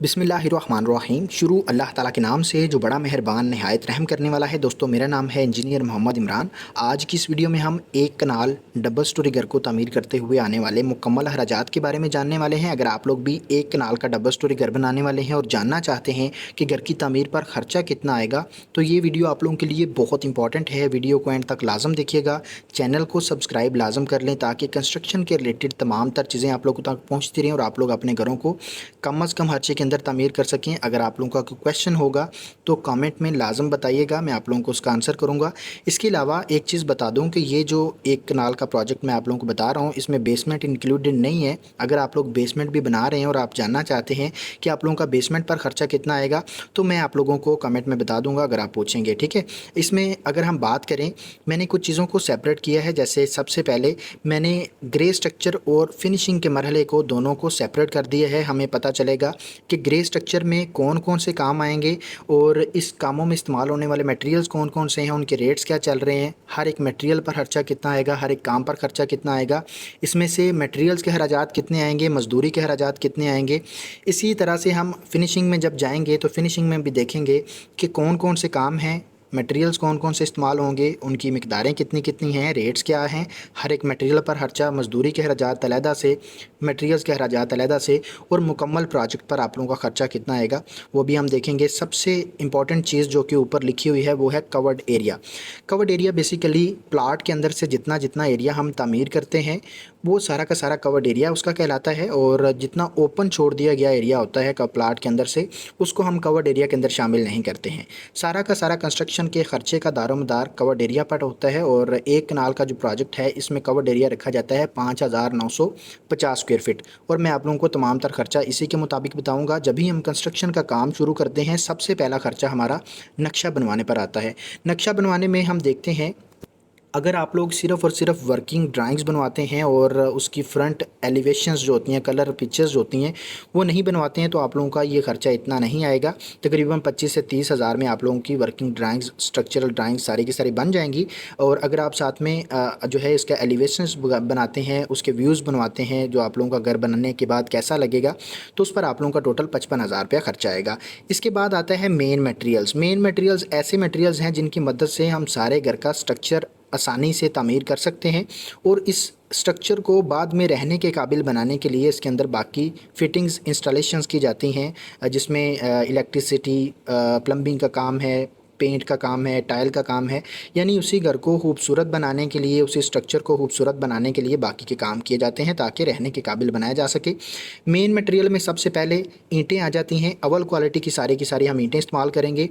बिस्मिल्लाहिर्रहमानिर्रहीम। शुरू अल्लाह ताला के नाम से जो बड़ा मेहरबान नहायत रहम करने वाला है। दोस्तों, मेरा नाम है इंजीनियर मोहम्मद इमरान। आज की इस वीडियो में हम एक कनाल डबल स्टोरी घर को तामीर करते हुए आने वाले मुकम्मल अखराजात के बारे में जानने वाले हैं। अगर आप लोग भी एक कनाल का डबल स्टोरी घर बनाने वाले हैं और जानना चाहते हैं कि घर की तामीर पर ख़र्चा कितना आएगा, तो ये वीडियो आप लोगों के लिए बहुत इंपॉर्टेंट है। वीडियो को एंड तक लाजम देखिएगा। चैनल को सब्सक्राइब लाजम कर लें ताकि कंस्ट्रक्शन के रिलेटेड तमाम तर चीज़ें आप लोगों तक पहुँचती रहें और आप लोग अपने घरों को कम अज़ कम खर्चे के अंदर तामीर कर सकें। अगर आप लोगों का कोई क्वेश्चन होगा तो कमेंट में लाजम बताइएगा, मैं आप लोगों को उसका आंसर करूंगा। इसके अलावा एक चीज़ बता दूं कि ये जो एक कनाल का प्रोजेक्ट मैं आप लोगों को बता रहा हूं, इसमें बेसमेंट इंक्लूडेड नहीं है। अगर आप लोग बेसमेंट भी बना रहे हैं और आप जानना चाहते हैं कि आप लोगों का बेसमेंट पर ख़र्चा कितना आएगा, तो मैं आप लोगों को कमेंट में बता दूँगा अगर आप पूछेंगे, ठीक है। इसमें अगर हम बात करें, मैंने कुछ चीज़ों को सेपरेट किया है। जैसे सबसे पहले मैंने ग्रे स्ट्रक्चर और फिनिशिंग के मरहले को दोनों को सेपरेट कर दिया है। हमें पता चलेगा कि ग्रे स्ट्रक्चर में कौन कौन से काम आएंगे और इस कामों में इस्तेमाल होने वाले मटेरियल्स कौन कौन से हैं, उनके रेट्स क्या चल रहे हैं, हर एक मटेरियल पर खर्चा कितना आएगा, हर एक काम पर खर्चा कितना आएगा, इसमें से मटेरियल्स के अखराजात कितने आएंगे, मजदूरी के अखराजात कितने आएंगे। इसी तरह से हम फिनिशिंग में जब जाएंगे तो फिनिशिंग में भी देखेंगे कि कौन कौन से काम हैं, मटेरियल्स कौन कौन से इस्तेमाल होंगे, उनकी मिकदारें कितनी कितनी हैं, रेट्स क्या हैं, हर एक मटेरियल पर खर्चा, मजदूरी के अखराजात अलहदा से, मटेरियल्स के अखराजात अलहदा से, और मुकम्मल प्रोजेक्ट पर आप लोगों का खर्चा कितना आएगा वो भी हम देखेंगे। सबसे इंपॉर्टेंट चीज़ जो कि ऊपर लिखी हुई है वो है covered area. Covered area basically plot के अंदर से जितना जितना एरिया हम तामीर करते हैं वो सारा का सारा कवर्ड एरिया उसका कहलाता है, और जितना ओपन छोड़ दिया गया एरिया होता है प्लाट के अंदर से, उसको हम कवर्ड एरिया के अंदर शामिल नहीं करते हैं। सारा का सारा कंस्ट्रक्शन के खर्चे का दारोमदार कवर्ड एरिया पर होता है। और एक कनाल का जो प्रोजेक्ट है इसमें कवर्ड एरिया रखा जाता है 5950 स्क्वायर फीट। और मैं आप लोगों को तमाम तर खर्चा इसी के मुताबिक बताऊंगा। जब भी हम कंस्ट्रक्शन का काम शुरू करते हैं, सबसे पहला खर्चा हमारा नक्शा बनवाने पर आता है। नक्शा बनवाने में हम देखते हैं, अगर आप लोग सिर्फ़ और सिर्फ वर्किंग ड्राइंग्स बनवाते हैं और उसकी फ्रंट एलिवेशंस जो होती हैं, कलर पिक्चर्स जो होती हैं, वो नहीं बनवाते हैं, तो आप लोगों का ये ख़र्चा इतना नहीं आएगा। तकरीबन 25 से 30 हज़ार में आप लोगों की वर्किंग ड्राइंग्स, स्ट्रक्चरल ड्राइंग्स सारी की सारी बन जाएंगी। और अगर आप साथ में जो है इसका एलिवेशंस बनाते हैं, उसके व्यूज़ बनवाते हैं, जो आप लोगों का घर बनने के बाद कैसा लगेगा, तो उस पर आप लोगों का टोटल 55,000 रुपया खर्चा आएगा। इसके बाद आता है मेन मटेरियल्स। मेन मटेरियल्स ऐसे मटेरियल्स हैं जिनकी मदद से हम सारे घर का स्ट्रक्चर आसानी से तामीर कर सकते हैं, और इस स्ट्रक्चर को बाद में रहने के काबिल बनाने के लिए इसके अंदर बाकी फिटिंग्स, इंस्टॉलेशंस की जाती हैं, जिसमें इलेक्ट्रिसिटी, प्लम्बिंग का काम है, पेंट का काम है, टाइल का काम है। यानी उसी घर को खूबसूरत बनाने के लिए, उसी स्ट्रक्चर को खूबसूरत बनाने के लिए बाकी के काम किए जाते हैं ताकि रहने के काबिल बनाया जा सके। मेन मटेरियल में सबसे पहले ईंटें आ जाती हैं। अव्वल क्वालिटी की सारी हम ईंटें इस्तेमाल करेंगे।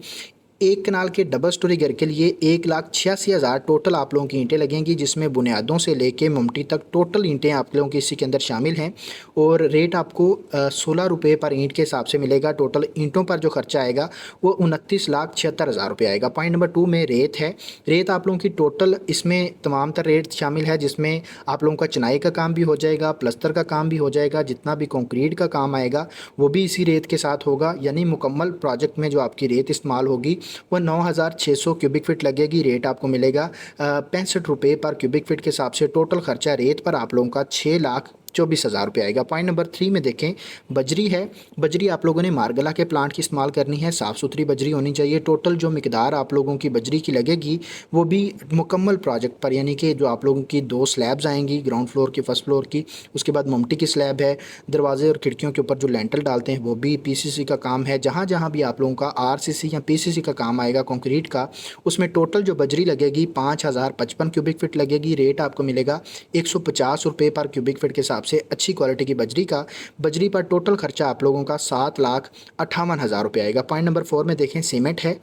एक कनाल के डबल स्टोरी घर के लिए 1,86,000 टोटल आप लोगों की ईंटें लगेंगी, जिसमें बुनियादों से लेके ममटी तक टोटल ईंटें आप लोगों की इसी के अंदर शामिल हैं। और रेट आपको 16 रुपये पर ईंट के हिसाब से मिलेगा। टोटल ईंटों पर जो खर्चा आएगा वो 29,76,000 रुपये आएगा। पॉइंट नंबर 2 में रेत है। रेत आप लोगों की टोटल इसमें तमाम तर रेट शामिल है, जिसमें आप लोगों का चिनाई का काम भी हो जाएगा, प्लस्तर का काम भी हो जाएगा, जितना भी कंक्रीट का काम आएगा वो भी इसी रेत के साथ होगा। यानी मुकम्मल प्रोजेक्ट में जो आपकी रेत इस्तेमाल होगी वो 9,600 क्यूबिक फ़ीट लगेगी। रेट आपको मिलेगा 65 रुपये पर क्यूबिक फ़ीट के हिसाब से। टोटल खर्चा रेत पर आप लोगों का 6,24,000 रुपये आएगा। पॉइंट नंबर 3 में देखें, बजरी है। बजरी आप लोगों ने मारगला के प्लांट की इस्तेमाल करनी है, साफ़ सुथरी बजरी होनी चाहिए। टोटल जो मिकदार आप लोगों की बजरी की लगेगी वो भी मुकम्मल प्रोजेक्ट पर, यानी कि जो आप लोगों की 2 स्लैब्स आएंगी, ग्राउंड फ्लोर की, फर्स्ट फ्लोर की, उसके बाद ममटी की स्लैब है, दरवाजे और खिड़कियों के ऊपर जो लेंटल डालते हैं वो भी पीसीसी का काम है। जहाँ जहाँ भी आप लोगों का आरसीसी या पीसीसी का काम आएगा कंक्रीट का, उसमें टोटल जो बजरी लगेगी 5,055 क्यूबिक फ़ीट लगेगी। रेट आपको मिलेगा 150 रुपये पर क्यूबिक फ़ीट के हिसाब से। अच्छी क्वालिटी की बजरी का, बजरी पर टोटल खर्चा आप लोगों का 7,58,000 रुपये आएगा। पॉइंट नंबर 4 में देखें, सीमेंट है।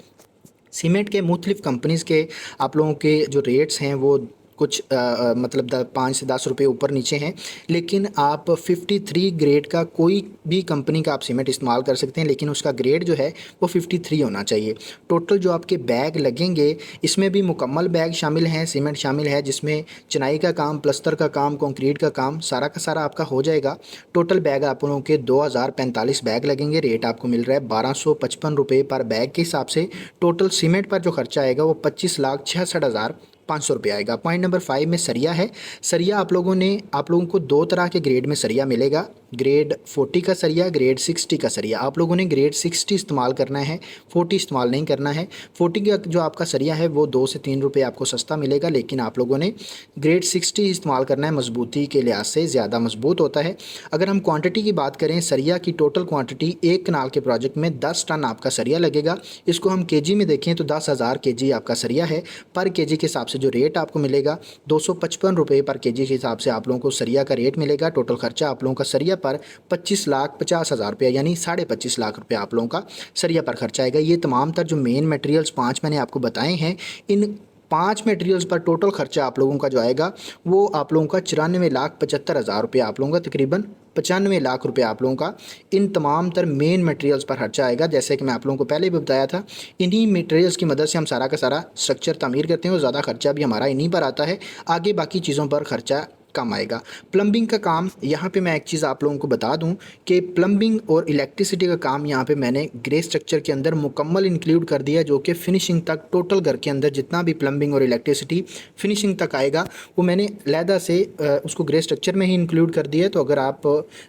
सीमेंट के मुख्तलिफ़ कंपनीज़ के आप लोगों के जो रेट्स हैं वो कुछ मतलब 5 से 10 रुपये ऊपर नीचे हैं, लेकिन आप 53 ग्रेड का कोई भी कंपनी का आप सीमेंट इस्तेमाल कर सकते हैं, लेकिन उसका ग्रेड जो है वो 53 होना चाहिए। टोटल जो आपके बैग लगेंगे इसमें भी मुकम्मल बैग शामिल हैं, सीमेंट शामिल है, जिसमें चिनाई का काम, प्लस्तर का काम, कंक्रीट का काम सारा का सारा आपका हो जाएगा। टोटल बैग आप लोगों के 2,045 बैग लगेंगे। रेट आपको मिल रहा है 1,255 रुपये पर बैग के हिसाब से। टोटल सीमेंट पर जो खर्चा आएगा वो 25,66,000 500 रुपये आएगा। पॉइंट नंबर 5 में सरिया है। सरिया आप लोगों को दो तरह के ग्रेड में सरिया मिलेगा, ग्रेड 40 का सरिया, ग्रेड 60 का सरिया। आप लोगों ने ग्रेड 60 इस्तेमाल करना है, 40 इस्तेमाल नहीं करना है। 40 का जो आपका सरिया है वो 2 से 3 रुपये आपको सस्ता मिलेगा, लेकिन आप लोगों ने ग्रेड 60 इस्तेमाल करना है, मजबूती के लिहाज से ज़्यादा मजबूत होता है। अगर हम क्वांटिटी की बात करें, सरिया की टोटल क्वांटिटी एक कनाल के प्रोजेक्ट में 10 टन आपका सरिया लगेगा। इसको हम केजी में देखें तो 10,000 केजी आपका सरिया है। पर केजी के हिसाब से जो रेट आपको मिलेगा 255 रुपये पर केजी के हिसाब से आप लोगों को सरिया का रेट मिलेगा। टोटल खर्चा आप लोगों का सरिया पर 25,50,000 रुपये यानी 25.5 लाख रुपये आप लोगों का सरिया पर खर्चा आएगा। ये तमाम तर जो मेन मटेरियल्स 5 मैंने आपको बताए हैं, इन 5 मटेरियल्स पर टोटल खर्चा आप लोगों का जो आएगा वो आप लोगों का 94,75,000 रुपये, आप लोगों का तकरीबन 95 लाख रुपए आप लोगों का इन तमाम तर मेन मटेरियल्स पर खर्चा आएगा। जैसे कि मैं आप लोगों को पहले भी बताया था, इन्हीं मटेरियल्स की मदद से हम सारा का सारा स्ट्रक्चर तामीर करते हैं और ज़्यादा खर्चा भी हमारा इन्हीं पर आता है। आगे बाकी चीज़ों पर खर्चा कम आएगा। प्लम्बिंग का काम, यहाँ पे मैं एक चीज़ आप लोगों को बता दूं कि प्लम्बिंग और इलेक्ट्रिसिटी का काम यहाँ पे मैंने ग्रे स्ट्रक्चर के अंदर मुकम्मल इंक्लूड कर दिया, जो कि फिनिशिंग तक टोटल घर के अंदर जितना भी प्लम्बिंग और इलेक्ट्रिसिटी फिनिशिंग तक आएगा वो मैंने अलहदा से उसको ग्रे स्ट्रक्चर में ही इंक्लूड कर दिया है। तो अगर आप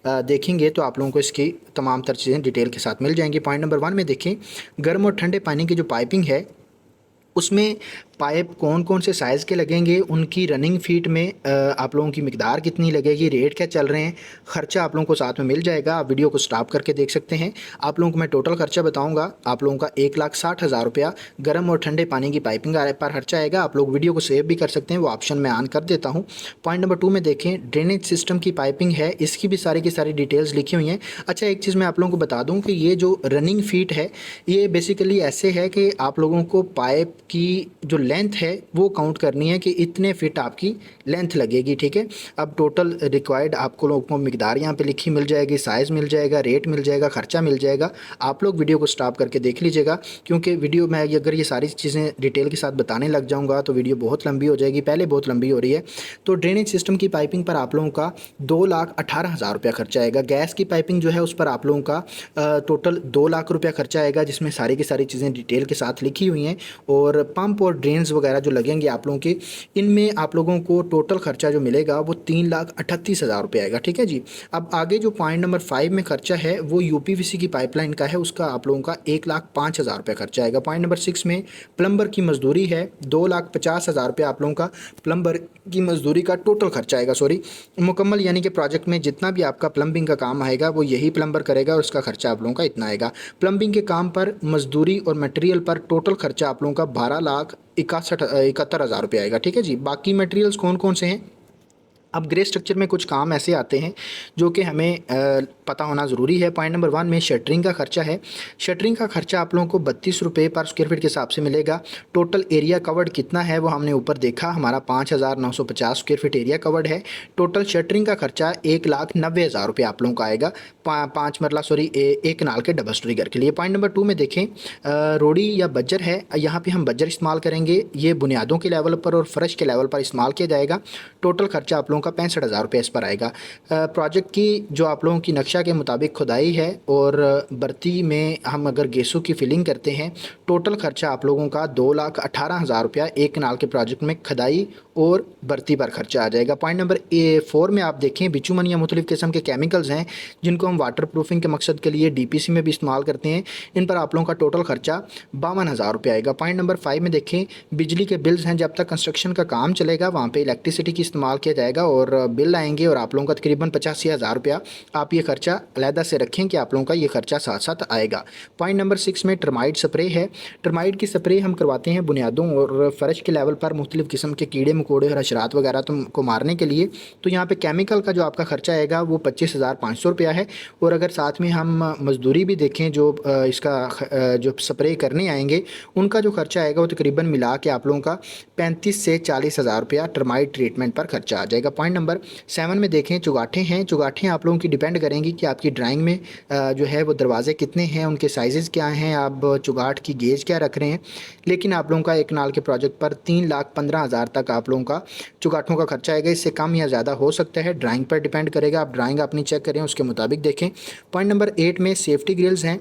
देखेंगे तो आप लोगों को इसकी तमाम तर चीज़ें डिटेल के साथ मिल जाएंगी। पॉइंट नंबर 1 में देखें, गर्म और ठंडे पानी की जो पाइपिंग है उसमें पाइप कौन कौन से साइज़ के लगेंगे, उनकी रनिंग फीट में आप लोगों की मिकदार कितनी लगेगी, रेट क्या चल रहे हैं, ख़र्चा आप लोगों को साथ में मिल जाएगा। आप वीडियो को स्टॉप करके देख सकते हैं। आप लोगों को मैं टोटल खर्चा बताऊंगा। आप लोगों का 1,60,000 रुपया गर्म और ठंडे पानी की पाइपिंग पर खर्चा आएगा। आप लोग वीडियो को सेव भी कर सकते हैं, वो ऑप्शन मैं ऑन कर देता हूँ। पॉइंट नंबर 2 में देखें, ड्रेनेज सिस्टम की पाइपिंग है, इसकी भी सारी की सारी डिटेल्स लिखी हुई हैं। अच्छा, एक चीज़ मैं आप लोगों को बता दूँ कि ये जो रनिंग फीट है ये बेसिकली ऐसे है कि आप लोगों को पाइप की जो लेंथ है वो काउंट करनी है कि इतने फिट आपकी लेंथ लगेगी, ठीक है। अब टोटल रिक्वायर्ड आपको लोगों को मिकदार यहाँ पे लिखी मिल जाएगी, साइज़ मिल जाएगा, रेट मिल जाएगा, खर्चा मिल जाएगा। आप लोग वीडियो को स्टॉप करके देख लीजिएगा, क्योंकि वीडियो में अगर ये सारी चीज़ें डिटेल के साथ बताने लग जाऊँगा तो वीडियो बहुत लंबी हो जाएगी, पहले बहुत लंबी हो रही है। तो ड्रेनेज सिस्टम की पाइपिंग पर आप लोगों का 2,18,000 रुपया खर्चा आएगा। गैस की पाइपिंग जो है उस पर आप लोगों का टोटल 2 लाख रुपया खर्चा आएगा, जिसमें सारी की सारी चीज़ें डिटेल के साथ लिखी हुई हैं। और पंप और ड्रेन्स वगैरह जो लगेंगे आप लोगों के, इनमें आप लोगों को टोटल खर्चा जो मिलेगा वो 3,38,000 रुपये आएगा, ठीक है जी। अब आगे जो पॉइंट नंबर 5 में खर्चा है वो यूपीवीसी की पाइपलाइन का है, उसका आप लोगों का 1,05,000 रुपये खर्चा आएगा। पॉइंट नंबर 6 में प्लम्बर की मजदूरी है, 2,50,000 रुपये आप लोगों का प्लम्बर की मजदूरी का टोटल खर्चा आएगा, सॉरी मुकम्मल, यानी कि प्रोजेक्ट में जितना भी आपका प्लम्बिंग का काम आएगा वो यही प्लम्बर करेगा और उसका खर्चा आप लोगों का इतना आएगा। प्लम्बिंग के काम पर मजदूरी और मटेरियल पर टोटल खर्चा आप लोगों का 12,71,000 रुपये आएगा, ठीक है जी। बाकी मटेरियल्स कौन कौन से हैं, अब ग्रे स्ट्रक्चर में कुछ काम ऐसे आते हैं जो कि हमें पता होना ज़रूरी है। पॉइंट नंबर 1 में शटरिंग का खर्चा है। शटरिंग का खर्चा आप लोगों को 32 रुपये पर स्क्वायर फीट के हिसाब से मिलेगा। टोटल एरिया कवर्ड कितना है वो हमने ऊपर देखा, हमारा 5,950 स्क्वायर फीट एरिया कवर्ड है। टोटल शटरिंग का खर्चा 1,90,000 रुपये आप लोगों का आएगा, 5 मरला सॉरी एक कनाल के डबल स्टोरी घर के लिए। पॉइंट नंबर 2 में देखें, रोड़ी या बज्जर है, यहाँ पर हम बज्जर इस्तेमाल करेंगे। ये बुनियादों के लेवल पर और फर्श के लेवल पर इस्तेमाल किया जाएगा। टोटल खर्चा आप लोगों का 65,000 रुपये इस पर आएगा। प्रोजेक्ट की जो आप लोगों की नक्शा के मुताबिक खुदाई है और बर्ती में हम अगर गैसों की फिलिंग करते हैं, टोटल खर्चा आप लोगों का 2,18,000 रुपया एक कनाल के प्रोजेक्ट में खुदाई और बर्ती पर खर्चा आ जाएगा। पॉइंट नंबर 4 में आप देखें, बिचुमन या मुख्तलिफ़ किस्म के केमिकल्स हैं जिनको हम वाटर प्रूफिंग के मकसद के लिए DPC में भी इस्तेमाल करते हैं, इन पर आप लोगों का टोटल खर्चा 52,000 रुपये आएगा। पॉइंट नंबर 5 में देखें, बिजली के बिल्स हैं, जब तक कंस्ट्रक्शन का काम चलेगा वहाँ पे इलेक्ट्रिसिटी की इस्तेमाल किया जाएगा और बिल आएंगे और आप लोगों का तकरीबन 85,000 रुपया। आप ये खर्चा अलहदा से रखें कि आप लोगों का ये खर्चा साथ साथ आएगा। पॉइंट नंबर 6 में टर्माइट स्प्रे है। टर्माइट की स्प्रे हम करवाते हैं बुनियादों और फर्श के लेवल पर मुख्तलिफ़ किस्म के कीड़े मकोड़े और हशरात वगैरह को मारने के लिए। तो यहाँ पे केमिकल का जो आपका खर्चा आएगा वो 25,500 रुपया है। और अगर साथ में हम मजदूरी भी देखें जो इसका जो स्प्रे करने आएंगे उनका जो खर्चा आएगा वो तकरीबन मिला के आप लोगों का 35 से 40,000 रुपया टर्माइट ट्रीटमेंट पर खर्चा आ जाएगा। पॉइंट नंबर 7 में देखें, चुगाठें हैं। चुगाठें आप लोगों की डिपेंड करेंगी कि आपकी ड्राइंग में जो है वो दरवाजे कितने हैं, उनके साइजेस क्या हैं, आप चुगाठ की गेज क्या रख रहे हैं। लेकिन आप लोगों का एक नाल के प्रोजेक्ट पर 3,15,000 तक आप लोगों का चुगाठों का खर्चा आएगा। इससे कम या ज़्यादा हो सकता है, ड्राइंग पर डिपेंड करेगा। आप ड्राइंग अपनी चेक करें, उसके मुताबिक देखें। पॉइंट नंबर 8 में सेफ्टी ग्रिल्स हैं।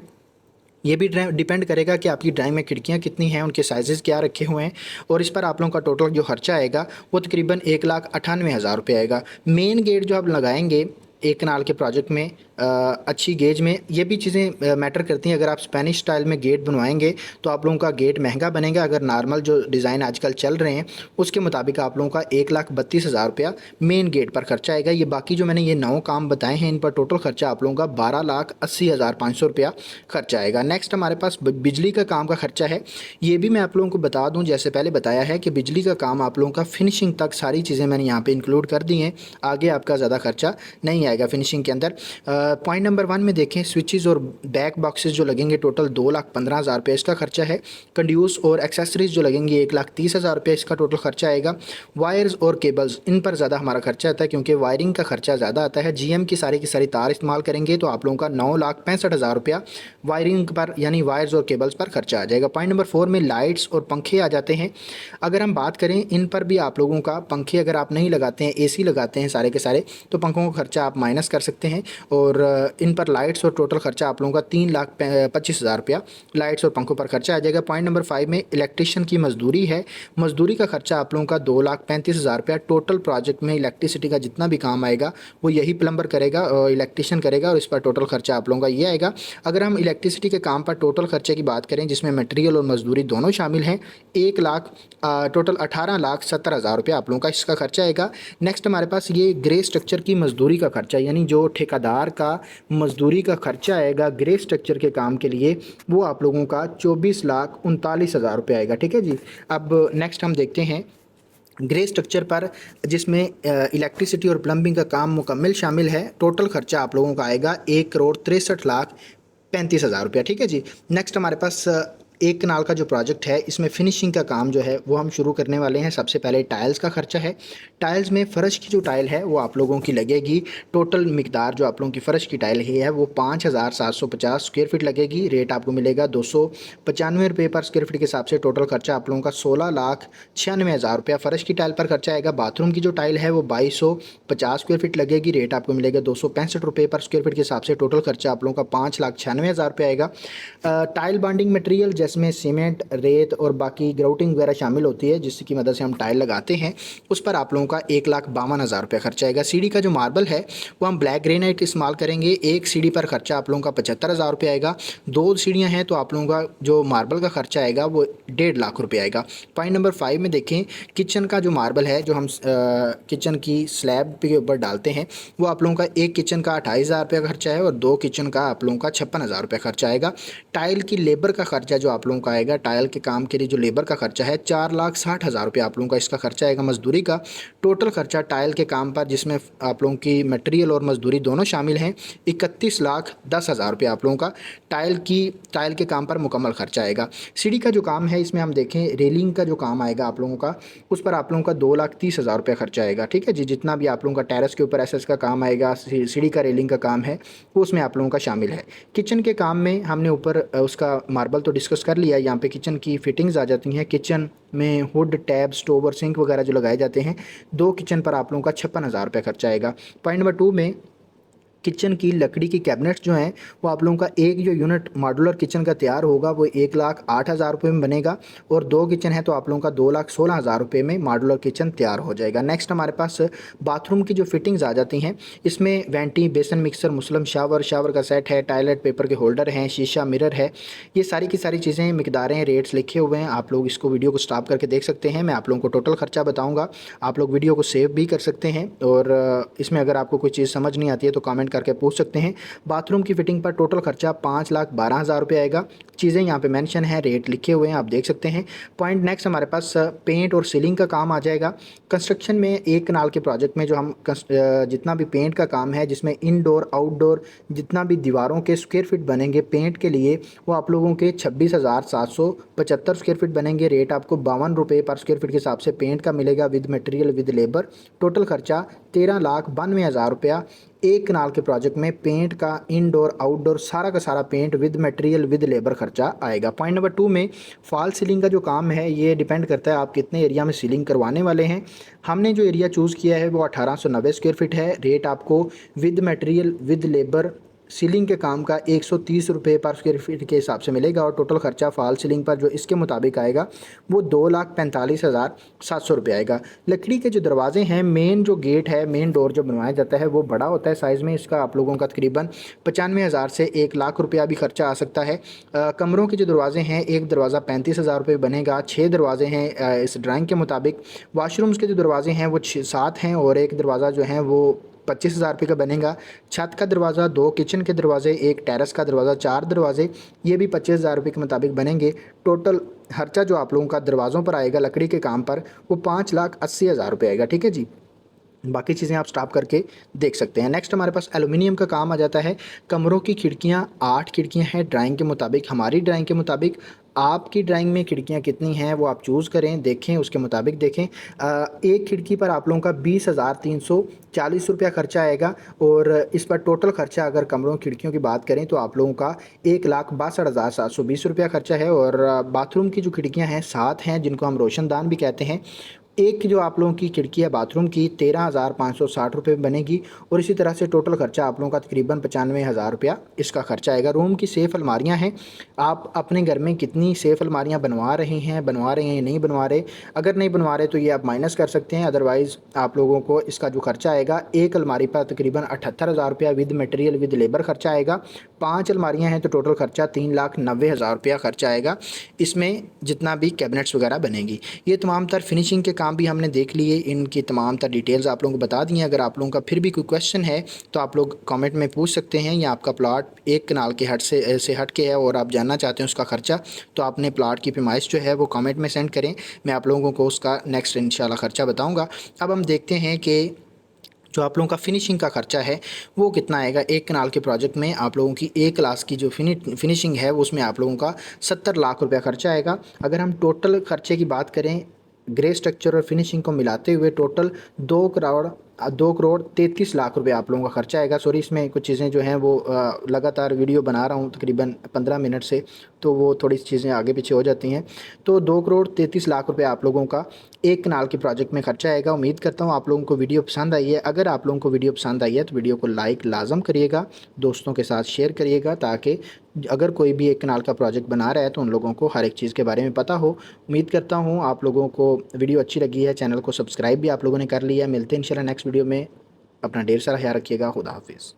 ये भी डिपेंड करेगा कि आपकी ड्राइंग में खिड़कियाँ कितनी हैं, उनके साइज़ेस क्या रखे हुए हैं, और इस पर आप लोगों का टोटल जो खर्चा आएगा वो तकरीबन 1,98,000 रुपये आएगा। मेन गेट जो आप लगाएंगे एक कनाल के प्रोजेक्ट में अच्छी गेज में, ये भी चीज़ें मैटर करती हैं। अगर आप स्पेनिश स्टाइल में गेट बनवाएंगे तो आप लोगों का गेट महंगा बनेगा। अगर नॉर्मल जो डिज़ाइन आजकल चल रहे हैं उसके मुताबिक आप लोगों का 1,32,000 रुपया मेन गेट पर खर्चा आएगा। ये बाकी जो मैंने ये 9 काम बताए हैं इन पर टोटल खर्चा आप लोगों का 12,80,500 रुपया खर्चा आएगा। नेक्स्ट हमारे पास बिजली का काम का खर्चा है। ये भी मैं आप लोगों को बता दूं, जैसे पहले बताया है कि बिजली का काम आप लोगों का फिनिशिंग तक सारी चीज़ें मैंने यहाँ पे इंक्लूड कर दी हैं। आगे आपका ज़्यादा खर्चा नहीं आएगा फिनिशिंग के अंदर। पॉइंट नंबर 1 में देखें, स्विचेस और बैक बॉक्सेस जो लगेंगे टोटल 2,15,000 रुपये इसका खर्चा है। कंड्यूस और एक्सेसरीज जो लगेंगी 1,30,000 रुपये इसका टोटल खर्चा आएगा। वायर्स और केबल्स इन पर ज़्यादा हमारा खर्चा आता है क्योंकि वायरिंग का खर्चा ज़्यादा आता है। जीएम की सारी तार इस्तेमाल करेंगे तो आप लोगों का 9,65,000 रुपया वायरिंग पर यानी वायर्स और केबल्स पर खर्चा आ जाएगा। पॉइंट नंबर 4 में लाइट्स और पंखे आ जाते हैं। अगर हम बात करें इन पर भी आप लोगों का, पंखे अगर आप नहीं लगाते हैं, एसी लगाते हैं सारे के सारे, तो पंखों का खर्चा आप माइनस कर सकते हैं। और इन पर लाइट्स और टोटल खर्चा आप लोगों का 3,25,000 रुपया लाइट्स और पंखों पर खर्चा आ जाएगा। पॉइंट नंबर 5 में इलेक्ट्रिशियन की मजदूरी है। मजदूरी का खर्चा आप लोगों का 2,35,000 रुपया। टोटल प्रोजेक्ट में इलेक्ट्रिसिटी का जितना भी काम आएगा वो यही प्लम्बर करेगा और इलेक्ट्रिशियन करेगा, और इस पर टोटल खर्चा आप लोगों का ये आएगा। अगर हम इलेक्ट्रिसिटी के काम पर टोटल खर्चे की बात करें जिसमें मटेरियल और मजदूरी दोनों शामिल हैं, 1,00,000 टोटल 18,70,000 रुपया आप लोगों का इसका खर्चा आएगा। नेक्स्ट हमारे पास ये ग्रे स्ट्रक्चर की मजदूरी का खर्चा, यानी जो ठेकेदार का मजदूरी का खर्चा आएगा ग्रे स्ट्रक्चर के काम के लिए, वो आप लोगों का 24,39,000 रुपये आएगा। ठीक है जी। अब नेक्स्ट हम देखते हैं ग्रे स्ट्रक्चर पर, जिसमें इलेक्ट्रिसिटी और प्लम्बिंग का काम मुकम्मल शामिल है। टोटल खर्चा आप लोगों का आएगा 1,63,35,000 रुपया। ठीक है जी। नेक्स्ट हमारे पास एक कनाल का जो प्रोजेक्ट है इसमें फिनिशिंग का काम जो है वो हम शुरू करने वाले हैं। सबसे पहले टाइल्स का खर्चा है। टाइल्स में फ़र्श की जो टाइल है वो आप लोगों की लगेगी, टोटल मिकदार जो आप लोगों की फ़र्श की टाइल है वो 5,750 स्क्वायर फीट लगेगी। रेट आपको मिलेगा 295 रुपये पर स्क्वायर फीट के हिसाब से। टोटल खर्चा आप लोगों का 16,96,000 रुपया फ़र्श की टाइल पर खर्चा आएगा। बाथरूम की जो टाइल है वो 2,250 स्क्वायर फीट लगेगी। रेट आपको मिलेगा 265 रुपये पर स्क्वायर फीट के हिसाब से। टोटल खर्चा आप लोगों का 5,96,000 रुपये आएगा। टाइल बॉन्डिंग मटेरियल जिसमें सीमेंट, रेत और बाकी ग्राउटिंग वगैरह शामिल होती है जिसकी मदद से हम टाइल लगाते हैं, उस पर आप लोगों का 1,52,000 रुपया खर्चा आएगा। सीढ़ी का जो मार्बल है वो हम ब्लैक ग्रेनाइट इस्तेमाल करेंगे। एक सीढ़ी पर खर्चा आप लोगों का 75,000 रुपया आएगा। 2 सीढ़ियाँ हैं तो आप लोगों का जो मार्बल का खर्चा आएगा वो 1,50,000 रुपये आएगा। पॉइंट नंबर 5 में देखें, किचन का जो मार्बल है जो हम किचन की स्लैब के ऊपर डालते हैं वो आप लोगों का एक किचन का 28,000 रुपया खर्चा है और 2 किचन का आप लोगों का 56,000 रुपया खर्चा आएगा। टाइल की लेबर का खर्चा जो आप लोगों का आएगा, टाइल के काम के लिए जो लेबर का खर्चा है 4,60,000 रुपये आप लोगों का इसका खर्चा आएगा मजदूरी का। टोटल खर्चा टाइल के काम पर जिसमें आप लोगों की मटेरियल और मजदूरी दोनों शामिल हैं 31,10,000 रुपये आप लोगों का टाइल के काम पर मुकम्मल खर्चा आएगा। सीढ़ी का जो काम है इसमें हम देखें, रेलिंग का जो काम आएगा आप लोगों का, उस पर आप लोगों का 2,30,000 रुपये खर्चा आएगा। ठीक है जी। जितना भी आप लोगों का टेरेस के ऊपर एसएस का काम आएगा, सीढ़ी का रेलिंग का काम है वो उसमें आप लोगों का शामिल है। किचन के काम में हमने ऊपर उसका मार्बल तो डिस्कस कर लिया। यहाँ पे किचन की फिटिंग्स आ जाती हैं। किचन में हुड, टैब, स्टोव और सिंक वगैरह जो लगाए जाते हैं, 2 किचन पर आप लोगों का 56,000 रुपये खर्चा आएगा। पॉइंट नंबर 2 में किचन की लकड़ी की कैबिनेट्स जो हैं वो आप लोगों का एक जो यूनिट मॉड्यूलर किचन का तैयार होगा वो 1,08,000 रुपये में बनेगा, और 2 किचन है तो आप लोगों का 2,16,000 रुपये में मॉड्यूलर किचन तैयार हो जाएगा। नेक्स्ट हमारे पास बाथरूम की जो फिटिंग्स आ जाती हैं, इसमें वेंटी, बेसन मिक्सर, मुस्लिम शावर का सेट है, टॉयलेट पेपर के होल्डर हैं, शीशा, मिरर है। ये सारी की सारी चीज़ें, मिकदारें, रेट्स लिखे हुए हैं। आप लोग इसको वीडियो को स्टॉप करके देख सकते हैं। मैं आप लोगों को टोटल खर्चा बताऊँगा, आप लोग वीडियो को सेव भी कर सकते हैं, और इसमें अगर आपको कोई चीज़ समझ नहीं आती है तो कमेंट करके पूछ सकते हैं। बाथरूम की फिटिंग पर टोटल खर्चा 5,12,000 रुपये आएगा। चीज़ें यहाँ पे मेंशन है, रेट लिखे हुए हैं, आप देख सकते हैं। पॉइंट नेक्स्ट हमारे पास पेंट और सीलिंग का काम आ जाएगा। कंस्ट्रक्शन में एक कनाल के प्रोजेक्ट में जो हम जितना भी पेंट का काम है, जिसमें इनडोर आउटडोर जितना भी दीवारों के स्क्वायर फीट बनेंगे पेंट के लिए, वो आप लोगों के 26,775 स्क्वायर फीट बनेंगे। रेट आपको 52 रुपये पर स्क्वायर फीट के हिसाब से पेंट का मिलेगा with material with labour. Total खर्चा 13,92,000 रुपया। एक कनाल के प्रोजेक्ट में पेंट का इनडोर आउटडोर सारा का सारा paint with material with labour खर्चा आएगा। पॉइंट नंबर 2 में फॉल सीलिंग का जो काम है ये डिपेंड करता है आप कितने एरिया में सीलिंग करवाने वाले हैं। हमने जो एरिया चूज़ किया है वो 1,890 स्क्वायर फीट है। रेट आपको with material with labour ceiling के काम का 130 रुपये पर स्क्वायर फीट के हिसाब से मिलेगा और टोटल खर्चा फॉल सीलिंग पर जो इसके मुताबिक आएगा वो 2,45,700 रुपये आएगा। लकड़ी के जो दरवाजे हैं, मेन जो गेट है, मेन डोर जो बनवाया जाता है वो बड़ा होता है साइज़ में, इसका आप लोगों का तकरीबन 95,000 से 1,00,000 रुपया भी खर्चा आ सकता है। कमरों के जो दरवाजे हैं, एक दरवाज़ा 35,000 रुपये बनेगा, 6 दरवाजे हैं इस ड्राइंग के मुताबिक। वाशरूम्स के जो दरवाजे हैं वो 7 हैं और एक दरवाज़ा जो है वो 25,000 रुपये का बनेगा। छत का दरवाज़ा, 2 किचन के दरवाजे, एक टेरेस का दरवाज़ा, 4 दरवाजे, ये भी 25,000 रुपये के मुताबिक बनेंगे। टोटल खर्चा जो आप लोगों का दरवाज़ों पर आएगा लकड़ी के काम पर वो 5,80,000 रुपये आएगा। ठीक है जी, बाकी चीज़ें आप स्टॉप करके देख सकते हैं। नेक्स्ट हमारे पास एलुमिनियम का काम आ जाता है। कमरों की खिड़कियाँ 8 खिड़कियाँ हैं ड्राइंग के मुताबिक, हमारी ड्राइंग के मुताबिक। आपकी ड्राइंग में खिड़कियाँ कितनी हैं वो आप चूज़ करें, देखें, उसके मुताबिक देखें। एक खिड़की पर आप लोगों का 20,340 रुपया खर्चा आएगा और इस पर टोटल खर्चा अगर कमरों खिड़कियों की बात करें तो आप लोगों का 1,62,720 रुपया खर्चा है। और बाथरूम की जो खिड़कियाँ हैं 7 हैं, जिनको हम रोशनदान भी कहते हैं। एक जो आप लोगों की खिड़की है बाथरूम की 13,560 रुपये बनेगी और इसी तरह से टोटल खर्चा आप लोगों का तकरीबन 95,000 रुपया इसका खर्चा आएगा। रूम की सेफ़ अलमारियां हैं, आप अपने घर में कितनी सेफ़ अलमारियां बनवा रहे हैं या नहीं बनवा रहे। अगर नहीं बनवा रहे तो ये आप माइनस कर सकते हैं, अदरवाइज़ आप लोगों को इसका जो खर्चा आएगा एक अलमारी पर तकरीबन 78,000 रुपया विद मटेरियल विद लेबर खर्चा आएगा। 5 अलमारियाँ हैं तो टोटल खर्चा 3,90,000 रुपया खर्चा आएगा, इसमें जितना भी कैबिनेट्स वगैरह बनेंगी। ये तमाम तर फिनिशिंग के काम भी हमने देख लिए, इनकी तमाम तर डिटेल्स आप लोगों को बता दी हैं। अगर आप लोगों का फिर भी कोई क्वेश्चन है तो आप लोग कमेंट में पूछ सकते हैं, या आपका प्लॉट एक कनाल के हट के है और आप जानना चाहते हैं उसका खर्चा, तो आपने प्लॉट की पैमाइश जो है वो कमेंट में सेंड करें, मैं आप लोगों को उसका नेक्स्ट इंशाल्लाह खर्चा बताऊँगा। अब हम देखते हैं कि जो आप लोगों का फिनिशिंग का खर्चा है वो कितना आएगा। एक कनाल के प्रोजेक्ट में आप लोगों की एक क्लास की जो फिनिशिंग है उसमें आप लोगों का 70 लाख रुपया खर्चा आएगा। अगर हम टोटल खर्चे की बात करें ग्रे स्ट्रक्चर और फिनिशिंग को मिलाते हुए टोटल 2,33 लाख रुपए आप लोगों का खर्चा आएगा। सॉरी, इसमें कुछ चीज़ें जो हैं वो लगातार वीडियो बना रहा हूँ तकरीबन 15 मिनट से, तो वो थोड़ी चीज़ें आगे पीछे हो जाती हैं। तो 2,33 लाख रुपए आप लोगों का एक कनाल के प्रोजेक्ट में खर्चा आएगा। उम्मीद करता हूँ आप लोगों को वीडियो पसंद आई है। अगर आप लोगों को वीडियो पसंद आई है तो वीडियो को लाइक लाजम करिएगा, दोस्तों के साथ शेयर करिएगा, ताकि अगर कोई भी एक कनाल का प्रोजेक्ट बना रहा है तो उन लोगों को हर एक चीज़ के बारे में पता हो। उम्मीद करता हूँ आप लोगों को वीडियो अच्छी लगी है। चैनल को सब्सक्राइब भी आप लोगों ने कर लिया है। मिलते हैं इंशाल्लाह नेक्स्ट वीडियो में। अपना ढेर सारा ख्याल रखिएगा। खुदा हाफिज़।